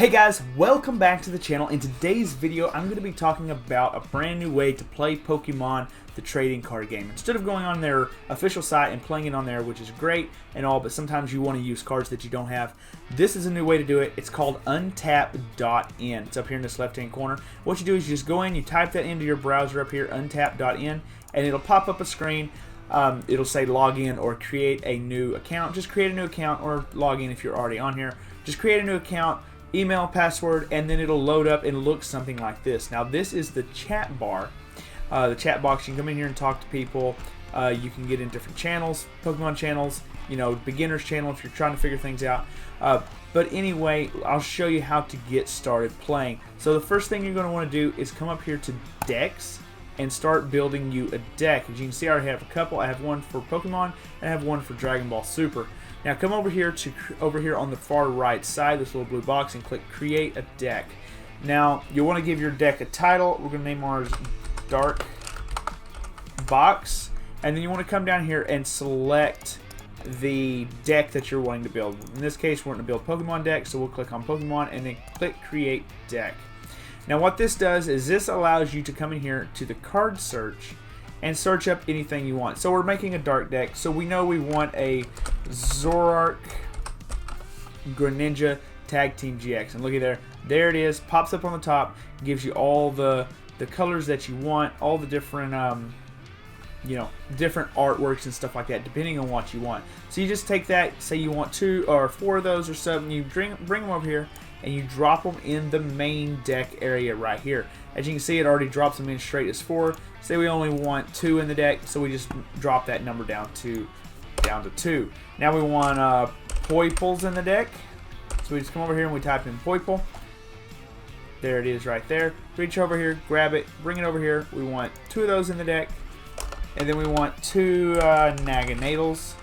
Hey guys, welcome back to the channel. In today's video, I'm going to be talking about a brand new way to play Pokemon, the trading card game. Instead of going on their official site and playing it on there, which is great and all, but sometimes you want to use cards that you don't have, this is a new way to do it. It's called untap.in. It's up here in this left-hand corner. What you do is you just go in, you type that into your browser up here, untap.in, and it'll pop up a screen. It'll say log in or create a new account. Just create a new account or log in if you're already on here. Just create a new account, email, password, and then it'll load up and look something like this. Now this is the chat bar, the chat box. You can come in here and talk to people. You can get in different channels, Pokemon channels, you know, beginner's channel if you're trying to figure things out. But anyway, I'll show you how to get started playing. So the first thing you're going to want to do is come up here to decks and start building you a deck. As you can see, I already have a couple. I have one for Pokemon and I have one for Dragon Ball Super. Now come over here on the far right side, this little blue box, and click Create a Deck. Now you'll want to give your deck a title. We're going to name ours Dark Box, and then you want to come down here and select the deck that you're wanting to build. In this case, we're going to build Pokemon deck, so we'll click on Pokemon and then click Create Deck. Now what this does is this allows you to come in here to the card search and search up anything you want. So we're making a dark deck, so we know we want a Zoroark Greninja Tag Team GX. And looky there, there it is, pops up on the top, gives you all the colors that you want, all the different you know, different artworks and stuff like that, depending on what you want. So you just take that, say you want 2 or 4 of those or something, you bring them over here and you drop them in the main deck area right here. As you can see, it already drops them in straight as 4. Say we only want 2 in the deck, so we just drop that number down to 2. Now we want Poiples in the deck, so we just come over here and we type in Poiple. There it is right there. Reach over here, grab it, bring it over here. We want 2 of those in the deck, and then we want 2 Naganadels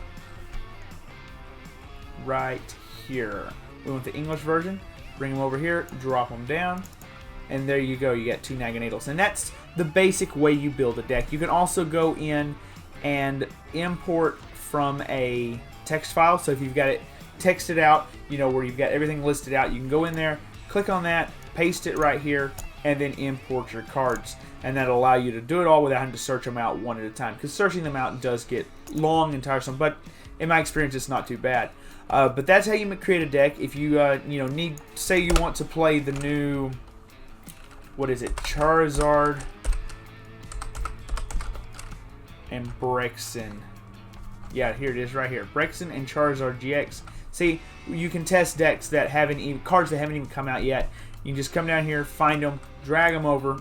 right here. We want the English version. Bring them over here, drop them down, and there you go. You got 2 Naganadels, and that's the basic way you build a deck. You can also go in and import from a text file. So if you've got it texted out, you know, where you've got everything listed out, you can go in there, click on that, paste it right here, and then import your cards. And that'll allow you to do it all without having to search them out one at a time, because searching them out does get long and tiresome, but in my experience it's not too bad. But that's how you create a deck. If you you know, say you want to play the new, what is it, Charizard and Braixen. Yeah, here it is right here, Braixen and Charizard GX. See, you can test decks that haven't even, cards that haven't even come out yet. You can just come down here, find them, drag them over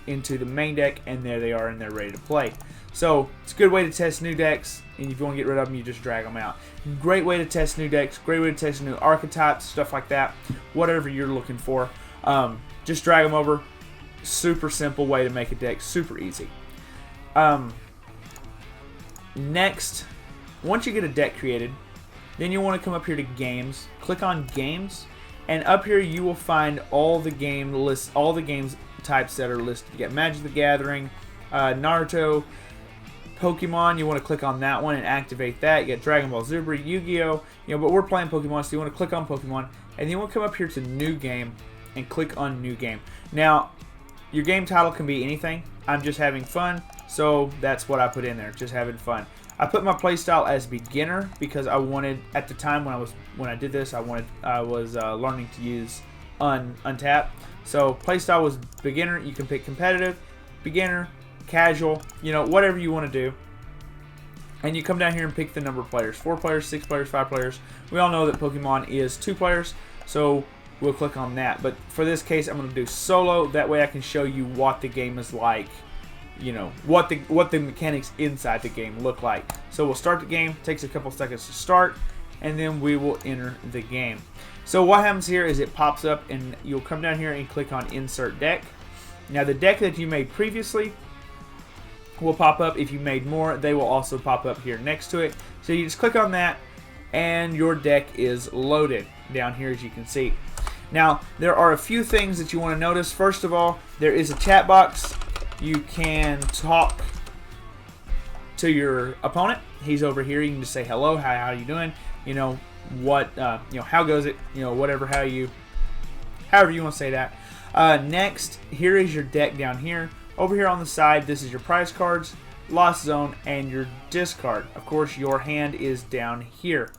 into the main deck, and there they are, and they're ready to play. So it's a good way to test new decks, and if you want to get rid of them, you just drag them out. Great way to test new decks, great way to test new archetypes, stuff like that, whatever you're looking for. Just drag them over. Super simple way to make a deck, super easy. Next, once you get a deck created, then you want to come up here to Games, click on Games, and up here you will find all the game lists, all the games types that are listed. You got Magic the Gathering, Naruto, Pokemon. You want to click on that one and activate that. You got Dragon Ball Super, Yu-Gi-Oh, you know, but we're playing Pokemon, so you want to click on Pokemon, and then you want to come up here to New Game and click on New Game. Now, your game title can be anything. I'm just having fun, so that's what I put in there, just having fun. I put my playstyle as beginner because I wanted, at the time when I did this, I was learning to use Untap. So playstyle was beginner. You can pick competitive, beginner, casual, you know, whatever you want to do. And you come down here and pick the number of players, 4 players, 6 players, 5 players. We all know that Pokemon is 2 players, so we'll click on that. But for this case, I'm going to do solo. That way I can show you what the game is like, you know, what the mechanics inside the game look like. So we'll start the game. Takes a couple seconds to start, and then we will enter the game. So what happens here is it pops up, and you'll come down here and click on Insert Deck. Now the deck that you made previously will pop up. If you made more, they will also pop up here next to it. So you just click on that, and your deck is loaded down here, as you can see. Now there are a few things that you want to notice. First of all, there is a chat box. You can talk to your opponent. He's over here. You can just say hello, hi, how you doing? You know, what, you know, how goes it? You know, whatever, how you however you want to say that. Next, here is your deck down here. Over here on the side, this is your prize cards, lost zone, and your discard. Of course, your hand is down here.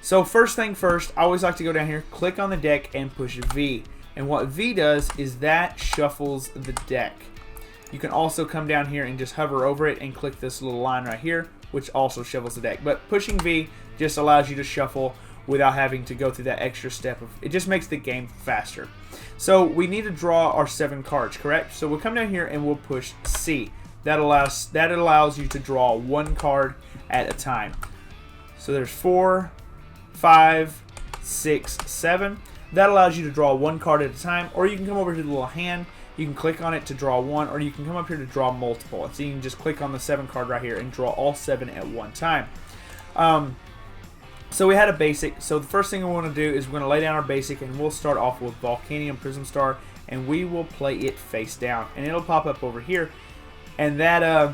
So first thing first, I always like to go down here, click on the deck, and push V. And what V does is that shuffles the deck. You can also come down here and just hover over it and click this little line right here, which also shuffles the deck. But pushing V just allows you to shuffle without having to go through that extra step. It just makes the game faster. So we need to draw our 7 cards, correct? So we'll come down here and we'll push C. That allows you to draw 1 card at a time. So there's 4, 5, 6, 7. That allows you to draw 1 card at a time, or you can come over to the little hand. You can click on it to draw 1, or you can come up here to draw multiple. So you can just click on the 7 card right here and draw all 7 at one time. So we had a basic. So the first thing we want to do is we're going to lay down our basic, and we'll start off with Volcanium Prism Star, and we will play it face down, and it'll pop up over here. And that,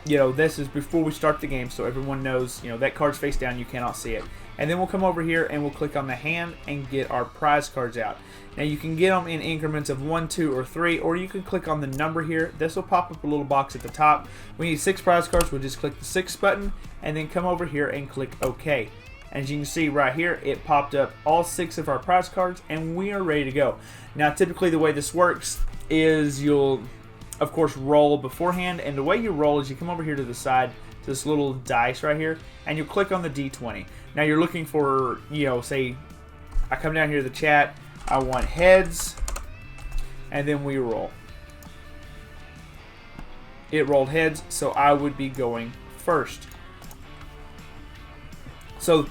you know, this is before we start the game, so everyone knows, you know, that card's face down. You cannot see it. And then we'll come over here and we'll click on the hand and get our prize cards out. Now you can get them in increments of 1, 2, or 3, or you can click on the number here. This will pop up a little box at the top. We need 6 prize cards. We'll just click the 6 button and then come over here and click OK. As you can see right here, it popped up all 6 of our prize cards, and we are ready to go. Now, typically the way this works is you'll, of course, roll beforehand, and the way you roll is you come over here to the side, to this little dice right here, and you'll click on the D20. Now, you're looking for, you know, say, I come down here to the chat, I want heads, and then we roll. It rolled heads, so I would be going first. So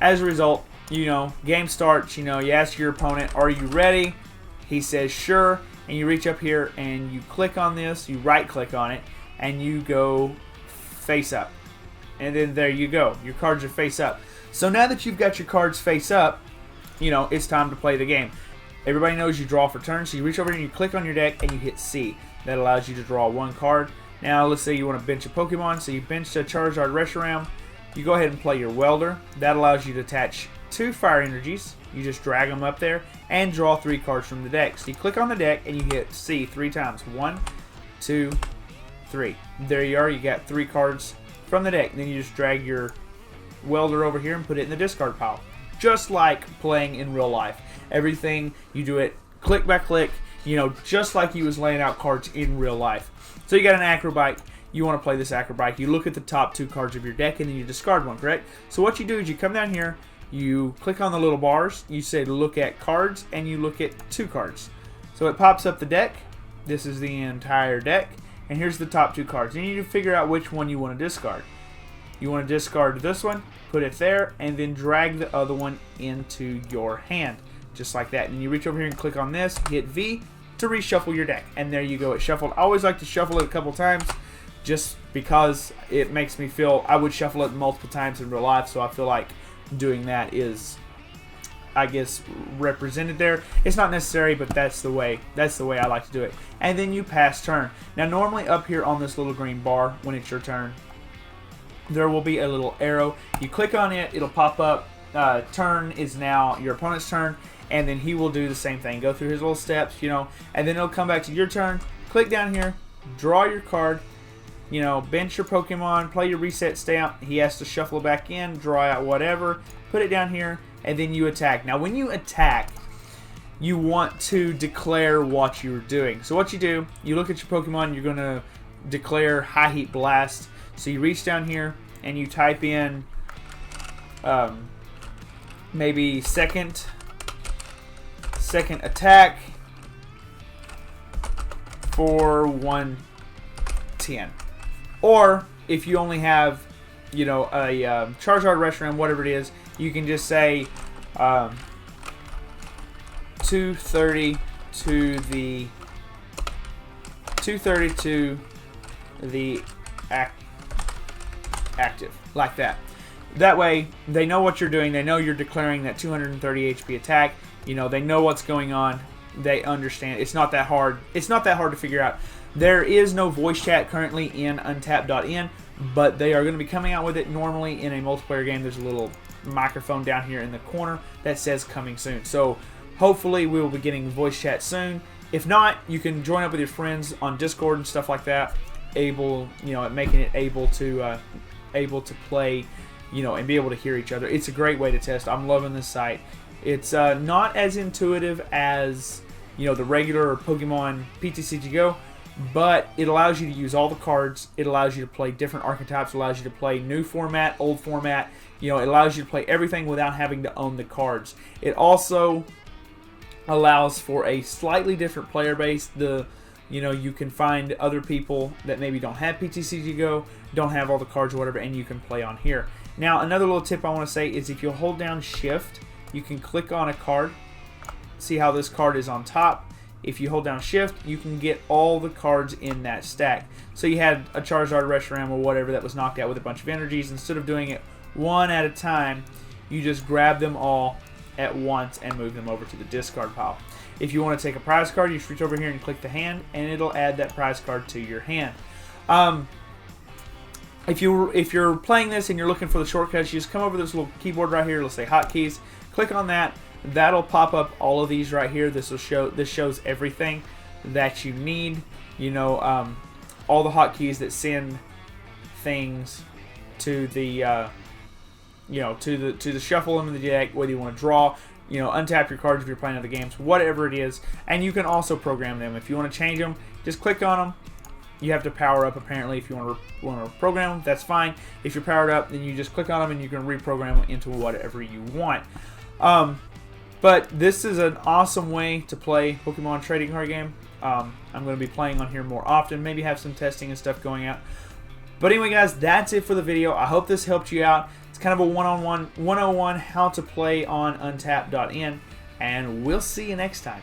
as a result, you know, game starts, you know, you ask your opponent, are you ready? He says sure, and you reach up here and you click on this, you right click on it, and you go face up. And then there you go, your cards are face up. So now that you've got your cards face up, you know, it's time to play the game. Everybody knows you draw for turn, so you reach over and you click on your deck and you hit C. That allows you to draw 1 card. Now let's say you want to bench a Pokemon, so you bench a Charizard Reshiram. You go ahead and play your Welder. That allows you to attach 2 fire energies. You just drag them up there and draw 3 cards from the deck. So you click on the deck and you hit C 3 times. 1, 2, 3. There you are. You got 3 cards from the deck. And then you just drag your Welder over here and put it in the discard pile. Just like playing in real life. Everything, you do it click by click, you know, just like you was laying out cards in real life. So you got an Acrobike. You want to play this Acrobike. You look at the top 2 cards of your deck and then you discard 1, correct? So what you do is you come down here, you click on the little bars, you say look at cards, and you look at 2 cards. So it pops up the deck. This is the entire deck, and here's the top 2 cards. And you need to figure out which one you want to discard. You want to discard this one, put it there, and then drag the other one into your hand, just like that. And you reach over here and click on this, hit V to reshuffle your deck, and there you go, it shuffled. I always like to shuffle it a couple times, just because it makes me feel, I would shuffle it multiple times in real life, so I feel like doing that is, I guess, represented there. It's not necessary, but that's the way I like to do it. And then you pass turn. Now normally up here on this little green bar, when it's your turn, there will be a little arrow. You click on it, it'll pop up, turn is now your opponent's turn, and then he will do the same thing, go through his little steps, you know, and then it'll come back to your turn, click down here, draw your card, you know, bench your Pokemon, play your reset stamp. He has to shuffle back in, draw out whatever, put it down here, and then you attack. Now, when you attack, you want to declare what you're doing. So what you do, you look at your Pokemon, you're going to declare High Heat Blast. So you reach down here, and you type in maybe second attack for 110. Or if you only have, you know, a Charizard Reshiram, whatever it is, you can just say 230 to the active, like that. That way, they know what you're doing. They know you're declaring that 230 HP attack. You know, they know what's going on. They understand. It's not that hard. It's not that hard to figure out. There is no voice chat currently in Untap.in, but they are going to be coming out with it normally in a multiplayer game. There's a little microphone down here in the corner that says coming soon. So Hopefully we will be getting voice chat soon. If not, you can join up with your friends on Discord and stuff like that, making it able to play, and be able to hear each other. It's a great way to test. I'm loving this site. It's not as intuitive as the regular Pokemon PTCG Go, but it allows you to use all the cards. It allows you to play different archetypes. It allows you to play new format, old format. It allows you to play everything without having to own the cards. It also allows for a slightly different player base. You can find other people that maybe don't have PTCG Go, don't have all the cards or whatever, and you can play on here. Now, another little tip I want to say is if you hold down Shift, you can click on a card. See how this card is on top? If you hold down Shift, you can get all the cards in that stack. So you had a Charizard, Reshiram, or whatever that was knocked out with a bunch of energies. Instead of doing it one at a time, you just grab them all at once and move them over to the discard pile. If you want to take a prize card, you just reach over here and click the hand, and it'll add that prize card to your hand. If you're playing this and you're looking for the shortcuts, you just come over to this little keyboard right here. Let's say hotkeys. Click on that. That'll pop up all of these right here. This shows everything that you need. All the hotkeys that send things to the to the shuffle them in the deck, whether you want to draw, untap your cards if you're playing other games, whatever it is. And you can also program them. If you want to change them, just click on them. You have to power up apparently if you want to program them. That's fine. If you're powered up, then you just click on them and you can reprogram them into whatever you want. But this is an awesome way to play Pokemon trading card game. I'm going to be playing on here more often. Maybe have some testing and stuff going out. But anyway, guys, that's it for the video. I hope this helped you out. It's kind of a 101 how to play on Untap.in, and we'll see you next time.